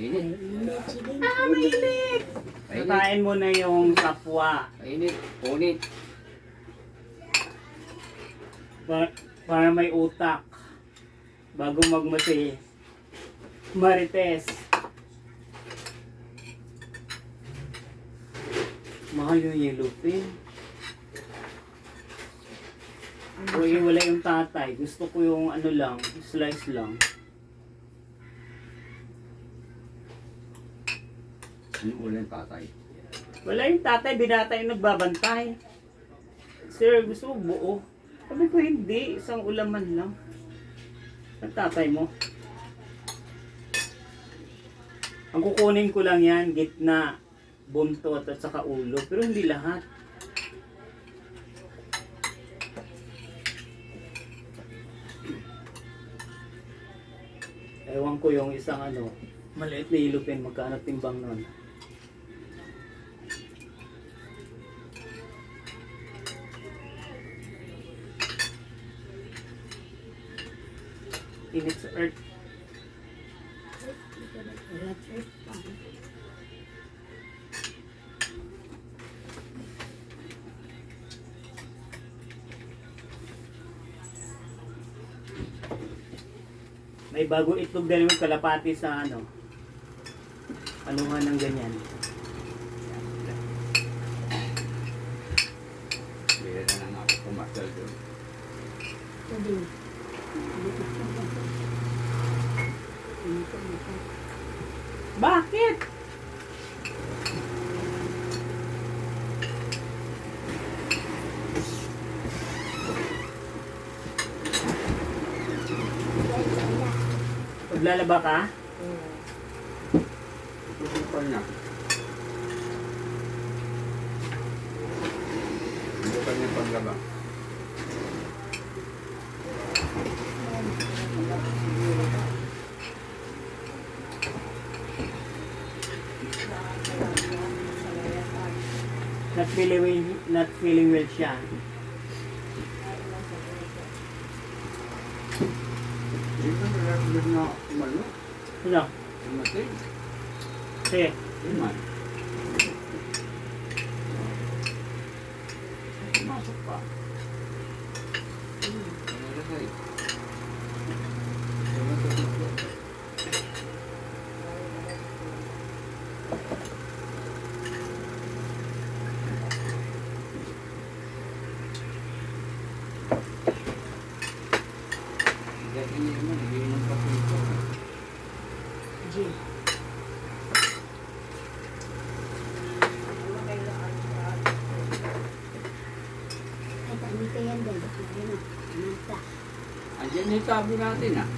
Mainit. Mainit! Kain mo na yung kapwa. Mainit. Punit. Para may utak. Bago magmasi. Marites. Mahal yung yellow pin. O wala yung tatay. Gusto ko yung ano lang, slice lang. Ano ulan tatay? Wala yung tatay, binata yung nagbabantay. Sir, gusto mo buo? Sabi ko hindi, isang ulaman lang. Ang tatay mo. Ang kukunin ko lang yan, gitna, buntot at saka ulo. Pero hindi lahat. Ewan ko yung isang ano, maliit na ilupin, magkano timbang nun. Init sa earth. May bagong itlog din yung kalapati sa ano. Anuhan ng ganyan. Bira na lang ako pumasal doon. Bakit? Maglalaba ka? Susukan na. Bukan yung paglaba. Not feeling well siya. Dito nalaglag na umano. Ano? Umatay. Sige. Iman. Pumasok pa. Nalagay. Dati niya naman, nagiinom pa ito. Gin. Ay, panita yan din. Ano? Panita. Andiyan na yung tabo natin ah.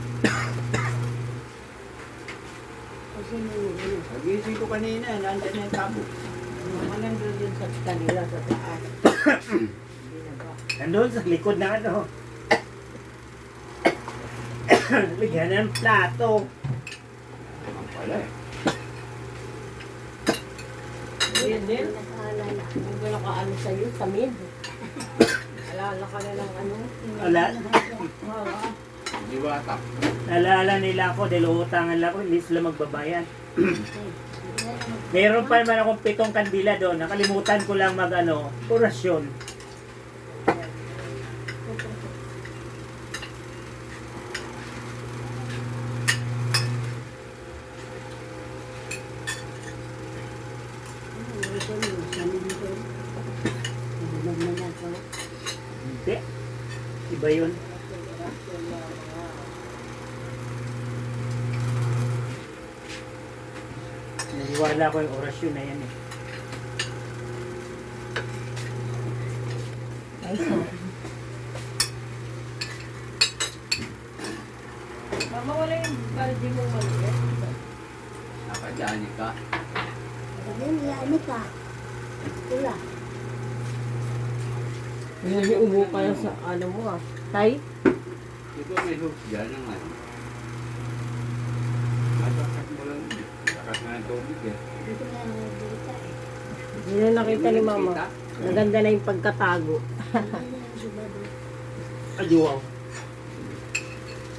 Kasi nung ano. Nagising ko kanina, nandiyan na yung tabo. Mga nandun din sa kanila sa taas. Hindi na ba? Nandun sa likod na ano. Bigyan ng plato. Ang pala eh. Yan din. Nakaalala. Hindi ko nakaano sa'yo, sa mid. Alala ka na lang ano. Wala. Oo. Diwata. Naalala nila ako dahil uutangan lang ako, hindi sila magbabayad. Meron pa naman akong 7 kandila doon. Nakalimutan ko lang mag ano, orasyon. Hindi. Iba yun. Naniwala ko yung orasyon na yan eh. Ay, sorry. Mama, wala yung balde mo maliit. Nakadyanin ka. Sabi niya, ano ka? Tula. Hindi ubo kayo sa ano mo ah. Tay? Ito may hooks dyan ng ano. Matasak mo lang. Lakas na ng tubig eh. Dito na ang dito eh. Hindi na nakita ni mama. Maganda na yung pagkatago. Ajuwaw.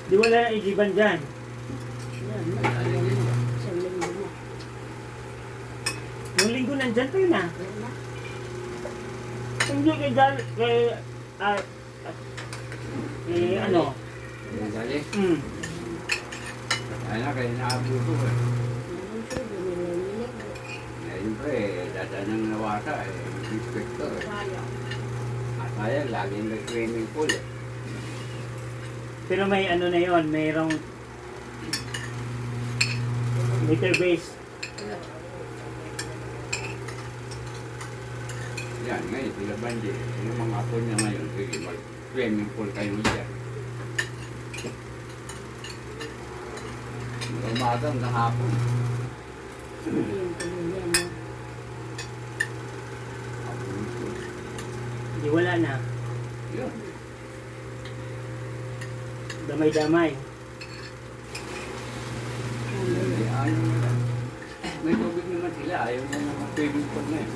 Di wala na igiban dyan. Isang linggo mo. nandyan pa yun ah. Hindi kay Dal, kay, ano, Yung dali. hmm. Kaya na, kaya naabuso eh. Eh, yun pa eh, dadanang nawasa eh, inspector eh. At kaya, laging nag-swimming pool eh. Pero may ano na yon, mayroong meter base. Yan, ngayon, sila bandi. Yung mga apo niya ngayon, sige, mag-swimming pool kayo dyan. Umaga hanggang hapon. Di wala na. Yun. Damay-damay. Eh, ano nila. May tubig naman sila, ayaw mo naman swimming pool na eh.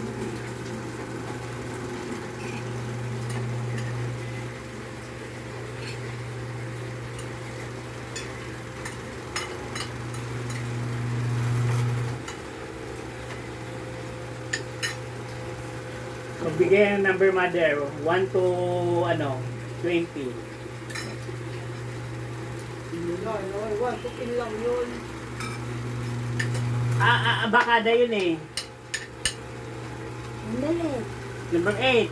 Magbigay ang number mother, 1 to, 20. Tukin lang yun. Bakada yun eh. Andali. Number 8.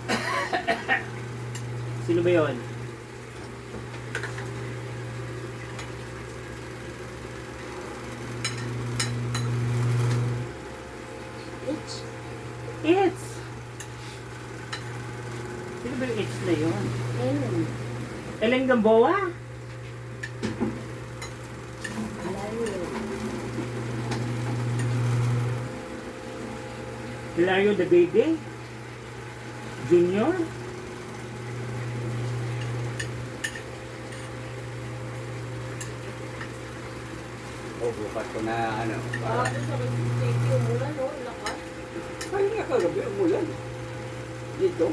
Sino ba yun? It's. Sino ba yung it's na yun? Ellen Gamboa? Hilario the Baby? Junior? O, bukas ko na ano. Doon sa city, umulan, no? Lakas. Ay, nga kagabi, umulan. Dito?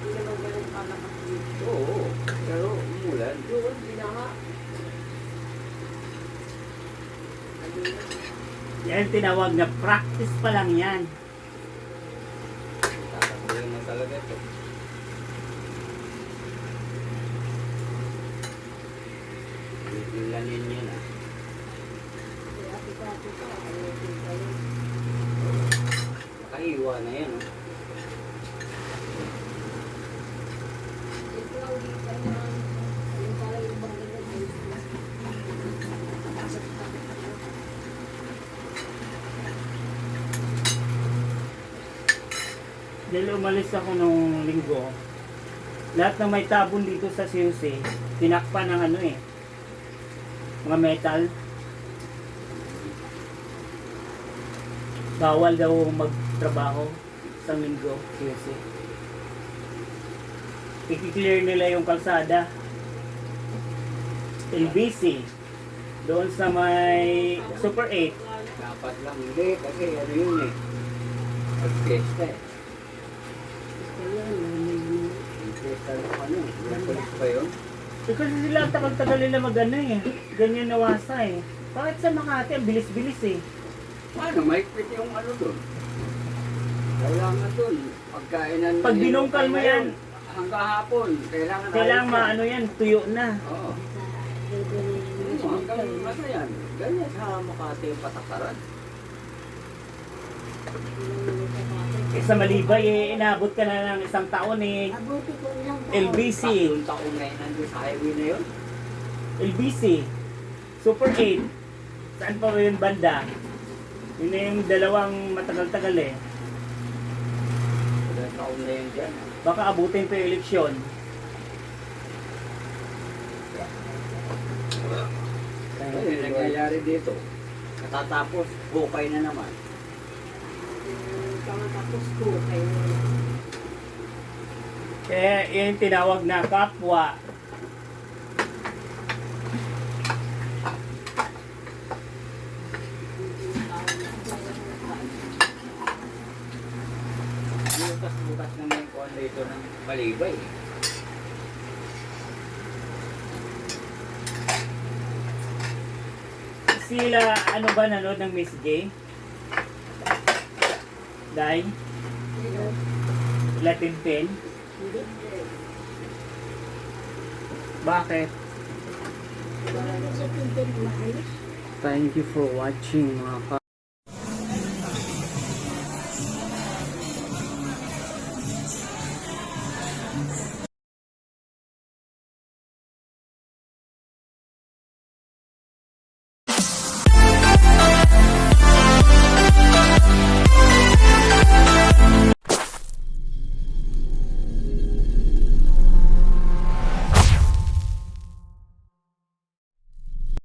Hindi naman ganun kalakas dito. Oo, pero umulan. Doon, binaha. Yan tinawag na practice pa lang yan. Tatakbuhin mo talaga ito. Ilanin niya na. Nakaiwa na yan. Oh. Dahil umalis ako nung linggo, lahat ng may tabon dito sa CUC, tinakpan ng mga metal. Bawal daw magtrabaho sa linggo, CUC. I-clear nila yung kalsada. LBC, doon sa may Super 8. Dapat lang hindi kasi ano yun eh. Pag-testa eh. Pag-testa lang ano. Nakulit pa yun. Kasi sila tagal-tagal nila ganyan nawasa eh. Bakit sa Makati, ang bilis-bilis eh. Paano? Maikpit yung ano doon. Kailangan doon. Pagkainan. Pag binungkal mo yan, hanggang hapon. kailangan yan, tuyo na. Oo. Hanggang ano yan. Ganyan sa Makati yung patakaran. Sa Malibay inabot ka na ng 1 taon eh. LBC. Tatlong taon na yun nandun sa highway na yun. LBC. Super 8. Saan pa yung banda? Yun na yung dalawang matagal-tagal eh. Ilang taon na yun dyan. Baka abutin pa yung eleksyon. Ano yung nangyayari dito? Natatapos, bukay na naman. Tapos ko, kayo. Kaya yun yung tinawag na kapwa. Bukas na may kuwan dito ng Malibay. Sila, ano ba nanood ng Miss J? Dai? Latin pen? Hindi. Bakit? Wala na sa tintin maayos. Thank you for watching mga